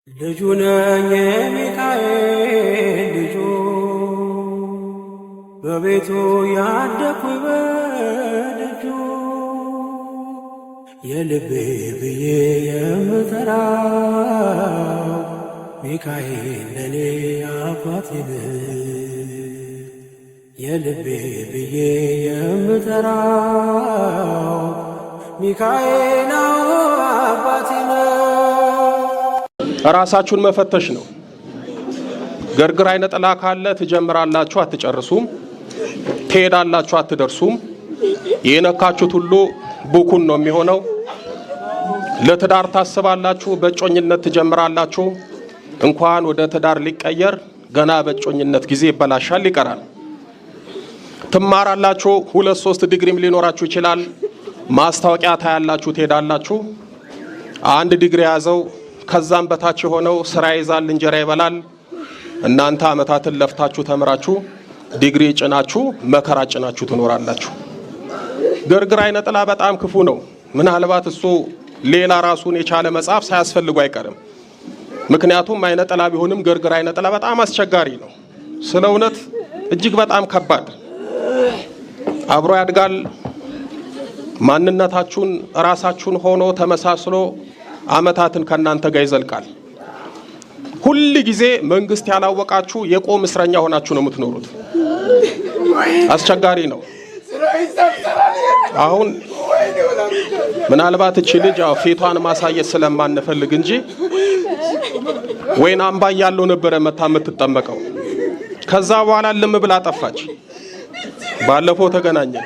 ልጁ ነኝ የሚካኤል ልጁ በቤቱ ያደኩ በልጁ የልቤ ብዬ የምጠራው ሚካኤል ለኔ አባቴ የልቤ ብዬ የምጠራው ሚካኤል አባቴ ራሳችሁን መፈተሽ ነው። ገርግር አይነ ጥላ ካለ ትጀምራላችሁ አትጨርሱም፣ ትሄዳላችሁ አትደርሱም። የነካችሁት ሁሉ ቡኩን ነው የሚሆነው። ለትዳር ታስባላችሁ፣ በጮኝነት ትጀምራላችሁ። እንኳን ወደ ትዳር ሊቀየር ገና በጮኝነት ጊዜ ይበላሻል ይቀራል። ትማራላችሁ፣ 2-3 ዲግሪም ሊኖራችሁ ይችላል። ማስታወቂያ ታያላችሁ፣ ትሄዳላችሁ። አንድ ዲግሪ ያዘው ከዛም በታች ሆነው ስራ ይዛል እንጀራ ይበላል። እናንተ አመታትን ለፍታችሁ ተምራችሁ ዲግሪ ጭናችሁ መከራ ጭናችሁ ትኖራላችሁ። ገርግር አይነ ጥላ በጣም ክፉ ነው። ምናልባት እሱ ሌላ ራሱን የቻለ መጽሐፍ ሳያስፈልጉ አይቀርም። ምክንያቱም አይነ ጥላ ቢሆንም ገርግር አይነ ጥላ በጣም አስቸጋሪ ነው። ስለ እውነት እጅግ በጣም ከባድ አብሮ ያድጋል። ማንነታችሁን ራሳችሁን ሆኖ ተመሳስሎ አመታትን ከናንተ ጋር ይዘልቃል። ሁሉ ጊዜ መንግስት ያላወቃችሁ የቆም እስረኛ ሆናችሁ ነው የምትኖሩት። አስቸጋሪ ነው። አሁን ምናልባት እቺ ልጅ ፊቷን ማሳየት ስለማንፈልግ እንጂ ወይን አምባ ያለው ነበር መታ የምትጠመቀው። ከዛ በኋላ ልም ብላ ጠፋች። ባለፈው ተገናኘን።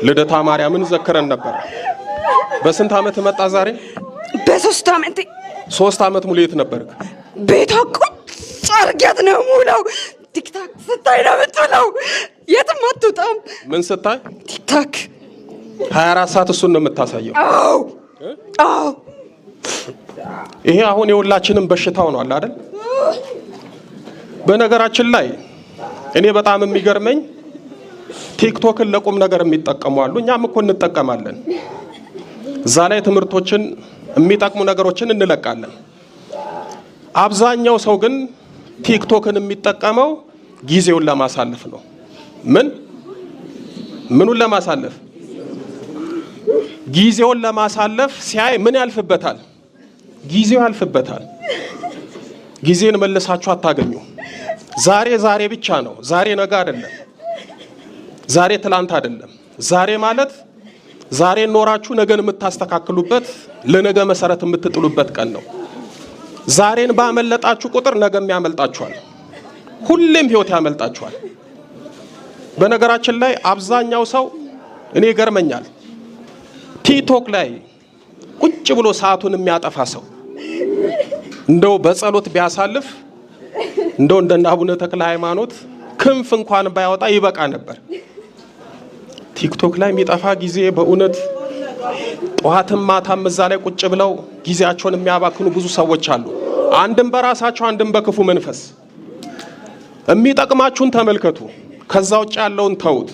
ልደታ ማርያምን ዘክረን ነበር። በስንት አመት መጣ ዛሬ? በ3 አመት። 3 አመት ሙሉ የት ነበርክ? ቤቷ ቁጭ አርጋት ነው ሙላው። ቲክታክ ስታይ ነው የምትውለው። የትም አትወጣም። ምን ስታይ? ቲክታክ 24 ሰዓት እሱን ነው የምታሳየው። አዎ ይሄ አሁን የሁላችንም በሽታ ሆኗል አይደል? በነገራችን ላይ እኔ በጣም የሚገርመኝ ቲክቶክን ለቁም ነገር የሚጠቀሙ አሉ። እኛም እኮ እንጠቀማለን። እዛ ላይ ትምህርቶችን የሚጠቅሙ ነገሮችን እንለቃለን። አብዛኛው ሰው ግን ቲክቶክን የሚጠቀመው ጊዜውን ለማሳለፍ ነው። ምኑን ለማሳለፍ? ጊዜውን ለማሳለፍ ሲያይ ምን ያልፍበታል? ጊዜው ያልፍበታል። ጊዜን መልሳችሁ አታገኙ። ዛሬ ብቻ ነው። ዛሬ ነገ አይደለም። ዛሬ ትላንት አይደለም። ዛሬ ማለት ዛሬ ኖራችሁ ነገን የምታስተካክሉበት ለነገ መሰረት የምትጥሉበት ቀን ነው። ዛሬን ባመለጣችሁ ቁጥር ነገም ያመልጣችኋል። ሁሌም ህይወት ያመልጣችኋል። በነገራችን ላይ አብዛኛው ሰው እኔ ይገርመኛል፣ ቲክቶክ ላይ ቁጭ ብሎ ሰዓቱን የሚያጠፋ ሰው እንደው በጸሎት ቢያሳልፍ እንደው እንደና አቡነ ተክለ ሃይማኖት ክንፍ እንኳን ባያወጣ ይበቃ ነበር። ቲክቶክ ላይ የሚጠፋ ጊዜ በእውነት ጧትም ማታም እዛ ላይ ቁጭ ብለው ጊዜያቸውን የሚያባክኑ ብዙ ሰዎች አሉ። አንድም በራሳቸው አንድም በክፉ መንፈስ። የሚጠቅማችሁን ተመልከቱ፣ ከዛ ውጭ ያለውን ተውት።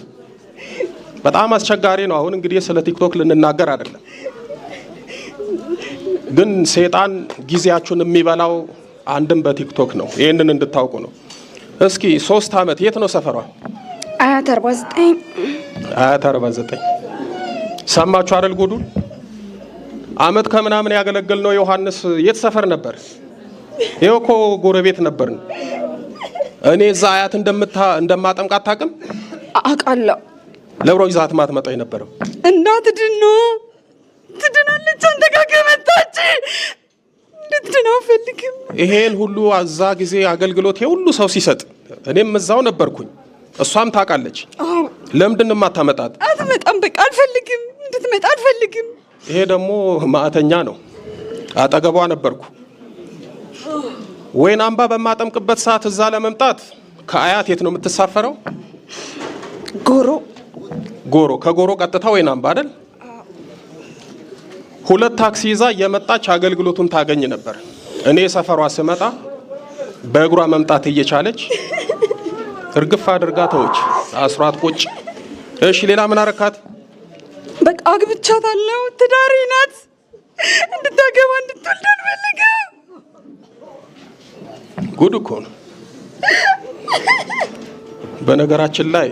በጣም አስቸጋሪ ነው። አሁን እንግዲህ ስለ ቲክቶክ ልንናገር አይደለም፣ ግን ሰይጣን ጊዜያችሁን የሚበላው አንድም በቲክቶክ ነው። ይሄንን እንድታውቁ ነው። እስኪ 3 አመት የት ነው ሰፈሯ? አያት 49 ሰማችሁ አይደል? ጉዱ አመት ከምናምን ያገለግልነው ዮሐንስ የት ሰፈር ነበር? ይሄው እኮ ጎረቤት ነበርን። እኔ እዛ አያት እንደማጠምቃት ታውቅም? አውቃለሁ። ለብሮ ይዛት ማትመጣው የነበረው እናት ትድናለች። አንተ ጋር ከመጣች እንድትድን አልፈልግም። ይሄን ሁሉ አዛ ጊዜ አገልግሎት ሁሉ ሰው ሲሰጥ እኔም እዛው ነበርኩኝ። እሷም ታውቃለች። ለምንድን ነው የማታመጣት? አትመጣም። በቃ አልፈልግም፣ እንድትመጣ አልፈልግም። ይሄ ደግሞ ማዕተኛ ነው። አጠገቧ ነበርኩ። ወይን አምባ በማጠምቅበት ሰዓት እዛ ለመምጣት ከአያት የት ነው የምትሳፈረው? ጎሮ። ከጎሮ ቀጥታ ወይን አምባ አይደል? 2 ታክሲ ይዛ የመጣች አገልግሎቱን ታገኝ ነበር። እኔ ሰፈሯ ስመጣ በእግሯ መምጣት እየቻለች እርግፍ አድርጋ ተወች። አስራት ቁጭ። እሺ ሌላ ምን አረካት? በቃ አግብቻታለሁ። ትዳሬ ናት። እንድታገባ እንድትወልድ አልፈልግም። ጉድ እኮ ነው። በነገራችን ላይ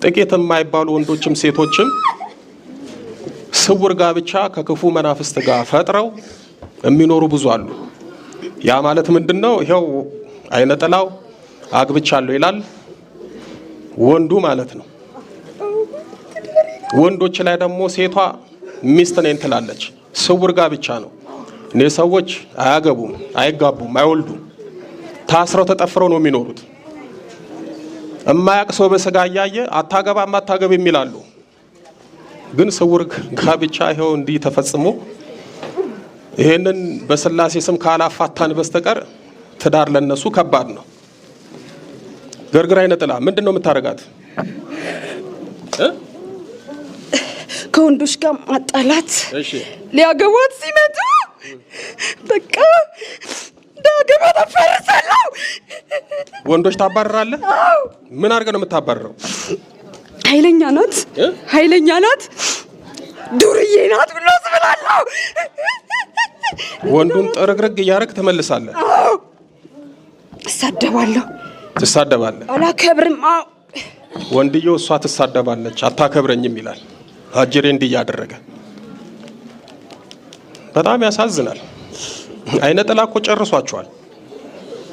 ጥቂት የማይባሉ ወንዶችም ሴቶችም ስውር ጋብቻ ከክፉ መናፍስት ጋር ፈጥረው የሚኖሩ ብዙ አሉ። ያ ማለት ምንድነው? ይሄው አይነ ጥላው አግብቻለሁ ይላል ወንዱ ማለት ነው። ወንዶች ላይ ደግሞ ሴቷ ሚስት ነኝ ትላለች። ስውር ጋብቻ ነው። እኔ ሰዎች አያገቡም፣ አይጋቡም፣ አይወልዱም። ታስረው ተጠፍረው ነው የሚኖሩት። እማያቅ ሰው በስጋ እያየ አታገባም አታገቢም ይላሉ። ግን ስውር ጋብቻ ይሄው እንዲህ ተፈጽሞ ይሄንን በስላሴ ስም ካላፋታን በስተቀር ትዳር ለነሱ ከባድ ነው። ገርግራ አይነ ጥላ ምንድነው የምታረጋት? ከወንዶች ጋር ማጣላት። እሺ ሊያገቧት ሲመጡ በቃ ዳገባት አፈርሳለሁ። ወንዶች ታባረራለህ? ምን አድርገህ ነው የምታባረረው? ኃይለኛ ናት፣ ኃይለኛ ናት፣ ዱርዬ ናት ብሎ ስብላለሁ። ወንዱን ጥርግርግ እያደረግ ትመልሳለህ? እሳደባለሁ። ትሳደባለህ? አላከብርም። ወንድየው እሷ ትሳደባለች አታከብረኝም ይላል። አጅሬ እንዲህ እያደረገ በጣም ያሳዝናል። አይነ ጥላ እኮ ጨርሷቸዋል።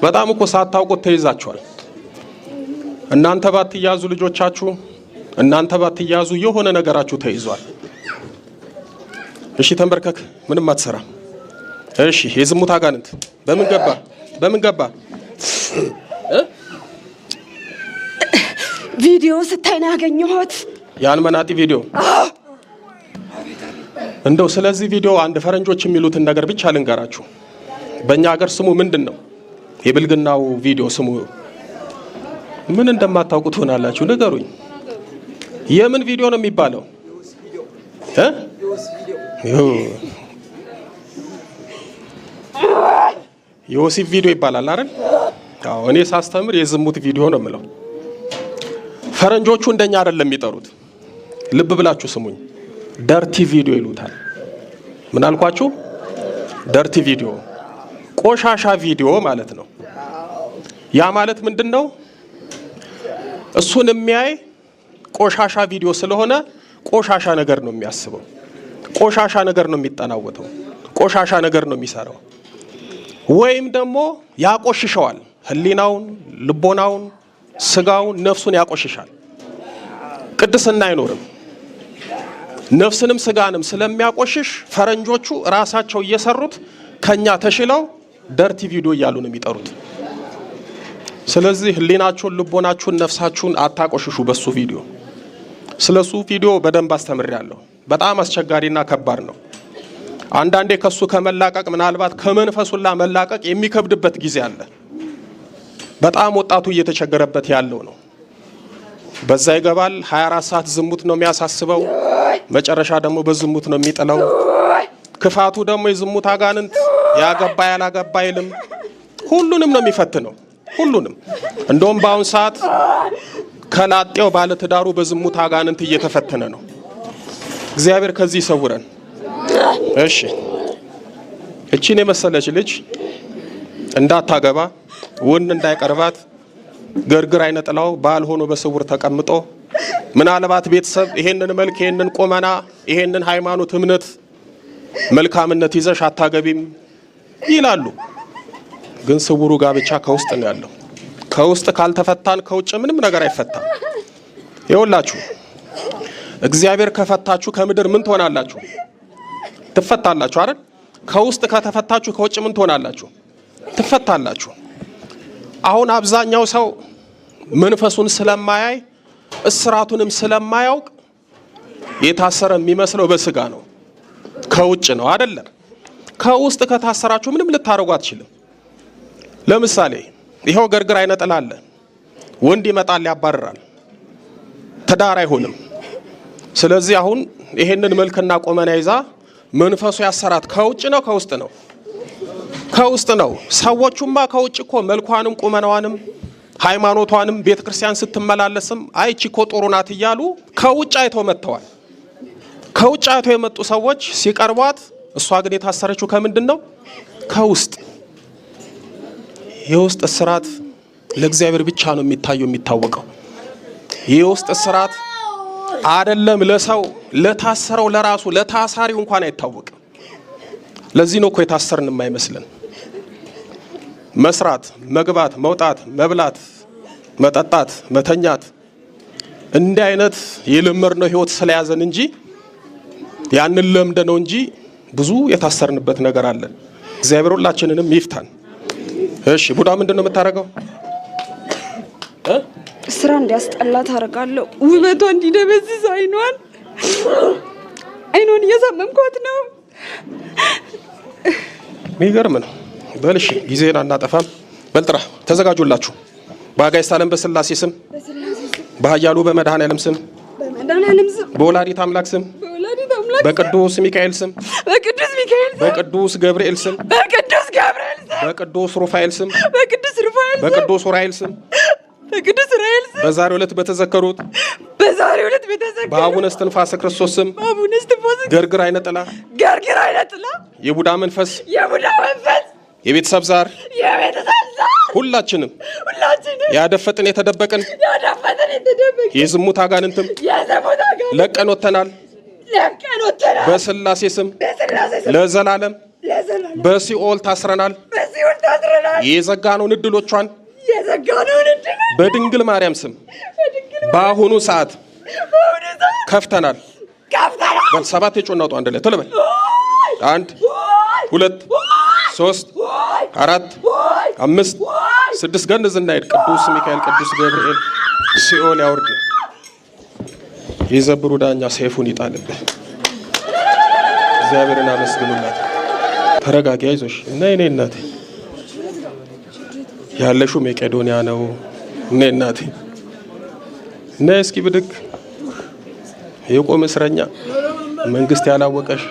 በጣም እኮ ሳታውቁት ተይዛቸዋል። እናንተ ባትያዙ ልጆቻችሁ፣ እናንተ ባትያዙ የሆነ ነገራችሁ ተይዟል። እሺ ተንበርከክ፣ ምንም አትሰራ። እሺ የዝሙት አጋንንት በምን ገባ? በምን ገባ? ቪዲዮ ስታይ ነው ያገኘሁት። ያን መናጢ ቪዲዮ። እንደው ስለዚህ ቪዲዮ አንድ ፈረንጆች የሚሉትን ነገር ብቻ ልንገራችሁ። በእኛ ሀገር ስሙ ምንድን ነው? የብልግናው ቪዲዮ ስሙ ምን እንደማታውቁ ትሆናላችሁ። ንገሩኝ። የምን ቪዲዮ ነው የሚባለው? የወሲብ ቪዲዮ ይባላል አይደል? አዎ፣ እኔ ሳስተምር የዝሙት ቪዲዮ ነው የምለው። ፈረንጆቹ እንደኛ አይደለም የሚጠሩት። ልብ ብላችሁ ስሙኝ። ደርቲ ቪዲዮ ይሉታል። ምን አልኳችሁ? ደርቲ ቪዲዮ፣ ቆሻሻ ቪዲዮ ማለት ነው። ያ ማለት ምንድነው? እሱን የሚያይ ቆሻሻ ቪዲዮ ስለሆነ ቆሻሻ ነገር ነው የሚያስበው፣ ቆሻሻ ነገር ነው የሚጠናወተው፣ ቆሻሻ ነገር ነው የሚሰራው። ወይም ደግሞ ያቆሽሸዋል። ህሊናውን፣ ልቦናውን፣ ስጋውን፣ ነፍሱን ያቆሽሻል። ቅድስና አይኖርም። ነፍስንም ስጋንም ስለሚያቆሽሽ ፈረንጆቹ ራሳቸው እየሰሩት ከኛ ተሽለው ደርቲ ቪዲዮ እያሉ ነው የሚጠሩት። ስለዚህ ህሊናችሁን፣ ልቦናችሁን፣ ነፍሳችሁን አታቆሽሹ በሱ ቪዲዮ። ስለሱ ቪዲዮ በደንብ አስተምሬያለሁ። በጣም አስቸጋሪና ከባድ ነው። አንዳንዴ ከሱ ከመላቀቅ ምናልባት ከመንፈሱላ መላቀቅ የሚከብድበት ጊዜ አለ። በጣም ወጣቱ እየተቸገረበት ያለው ነው። በዛ ይገባል። 24 ሰዓት ዝሙት ነው የሚያሳስበው። መጨረሻ ደግሞ በዝሙት ነው የሚጥለው። ክፋቱ ደግሞ የዝሙት አጋንንት ያገባ ያላገባ አይልም። ሁሉንም ነው የሚፈትነው፣ ሁሉንም። እንደውም በአሁን ሰዓት ከላጤው ባለትዳሩ በዝሙት አጋንንት እየተፈተነ ነው። እግዚአብሔር ከዚህ ይሰውረን። እሺ እቺን የመሰለች ልጅ እንዳታገባ፣ ወንድ እንዳይቀርባት፣ ገርግር አይነ ጥላው ባል ሆኖ በስውር ተቀምጦ ምናልባት ቤተሰብ ይሄንን መልክ፣ ይሄንን ቁመና፣ ይሄንን ሃይማኖት፣ እምነት፣ መልካምነት ይዘሽ አታገቢም ይላሉ። ግን ስውሩ ጋብቻ ከውስጥ ነው ያለው። ከውስጥ ካልተፈታን ከውጭ ምንም ነገር አይፈታም። ይኸውላችሁ እግዚአብሔር ከፈታችሁ ከምድር ምን ትሆናላችሁ? ትፈታላችሁ አይደል? ከውስጥ ከተፈታችሁ ከውጭ ምን ትሆናላችሁ? ትፈታላችሁ። አሁን አብዛኛው ሰው መንፈሱን ስለማያይ እስራቱንም ስለማያውቅ የታሰረ የሚመስለው በስጋ ነው፣ ከውጭ ነው አይደለም። ከውስጥ ከታሰራችሁ ምንም ልታረጉ አትችልም። ለምሳሌ ይሄው ገርግር አይነ ጥላ አለ። ወንድ ይመጣል ያባርራል፣ ትዳር አይሆንም። ስለዚህ አሁን ይሄንን መልክና ቆመና ይዛ መንፈሱ ያሰራት ከውጭ ነው ከውስጥ ነው? ከውስጥ ነው። ሰዎቹማ ከውጭ እኮ መልኳንም ቁመናዋንም ሃይማኖቷንም ቤተክርስቲያን ስትመላለስም አይቺ እኮ ጥሩ ናት እያሉ ከውጭ አይተው መጥተዋል። ከውጭ አይተው የመጡ ሰዎች ሲቀርቧት፣ እሷ ግን የታሰረችው ከምንድን ነው? ከውስጥ። የውስጥ እስራት ለእግዚአብሔር ብቻ ነው የሚታየው የሚታወቀው። የውስጥ እስራት አይደለም ለሰው ለታሰረው ለራሱ ለታሳሪው እንኳን አይታወቅም። ለዚህ ነው እኮ የታሰርን የማይመስልን። መስራት፣ መግባት፣ መውጣት፣ መብላት፣ መጠጣት፣ መተኛት እንዲህ አይነት የለመድነው ህይወት ስለያዘን እንጂ ያንን ለምደ ነው እንጂ ብዙ የታሰርንበት ነገር አለ። እግዚአብሔር ሁላችንንም ይፍታን። እሺ ቡዳ ምንድን ነው የምታደርገው? ስራ እንዲያስጠላት አደርጋለሁ። ውበቷ እንዲደበዝዝ አይኗን እያሳመምኳት ነው። የሚገርም ነው። በልሽ ጊዜን አናጠፋም። በልጥራ ተዘጋጁላችሁ። በአጋዕዝተ ዓለም በሥላሴ ስም፣ በኃያሉ በመድኃኔዓለም ስም፣ በወላዲተ አምላክ ስም፣ በቅዱስ ሚካኤል ስም፣ በቅዱስ ገብርኤል ስም፣ በቅዱስ ሩፋኤል ስም፣ በቅዱስ ኡራኤል ስም በዛሬው ዕለት በተዘከሩት በአቡነ እስትንፋሰ ክርስቶስ ስም ገርግር አይነ ጥላ የቡዳ መንፈስ የቤተሰብ ዛር ሁላችንም ያደፈጥን የተደበቅን የዝሙት አጋንንትም ለቀን ወጥተናል። በሥላሴ ስም ለዘላለም በሲኦል ታስረናል። የዘጋነውን እድሎቿን በድንግል ማርያም ስም በአሁኑ ሰዓት ከፍተናል። በል ሰባት የጮና ወጡ አንድ ላይ ቶሎ በል። 1 2 3 4 5 6 ገንዝ እናይድ። ቅዱስ ሚካኤል ቅዱስ ገብርኤል ሲኦል ያውርድ። የዘብሩ ዳኛ ሰይፉን ይጣልብህ። እግዚአብሔርን አመስግኑላት። ተረጋጊ፣ አይዞሽ እና እኔ እናቴ ያለሽው መቄዶንያ ነው። እኔ እናቴ እና እስኪ ብድግ የቆመ እስረኛ መንግስት ያላወቀሽ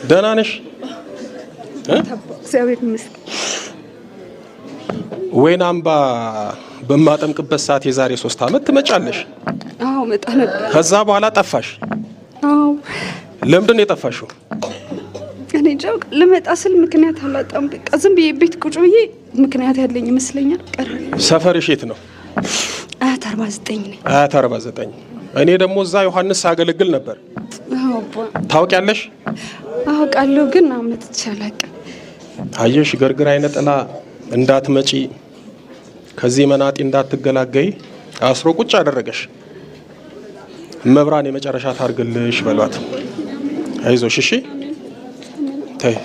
ደህና ነሽ? እግዚአብሔር ይመስገን። ወይን አምባ በማጠምቅበት ሰዓት የዛሬ 3 ዓመት ትመጫለሽ? አዎ መጣ ነበር። ከዛ በኋላ ጠፋሽ? አዎ። ለምንድን ነው የጠፋሽው? እኔ እንጃ ልመጣ ስል ምክንያት አላጣም። በቃ ዝም ብዬ ቤት ቁጭ ብዬ ምክንያት ያለኝ ይመስለኛል። ቀረ። ሰፈርሽ የት ነው? አያት 49 ነኝ። አያት 49። እኔ ደግሞ እዛ ዮሐንስ አገለግል ነበር። አዎ። ታውቂያለሽ? አውቃለሁ ግን አመት ይቻላል። አየሽ ገርግር አይነ ጥላ እንዳትመጪ ከዚህ መናጢ እንዳትገላገይ አስሮ ቁጭ አደረገሽ። መብራን የመጨረሻ ታርግልሽ በሏት። አይዞሽ እሺ ተይ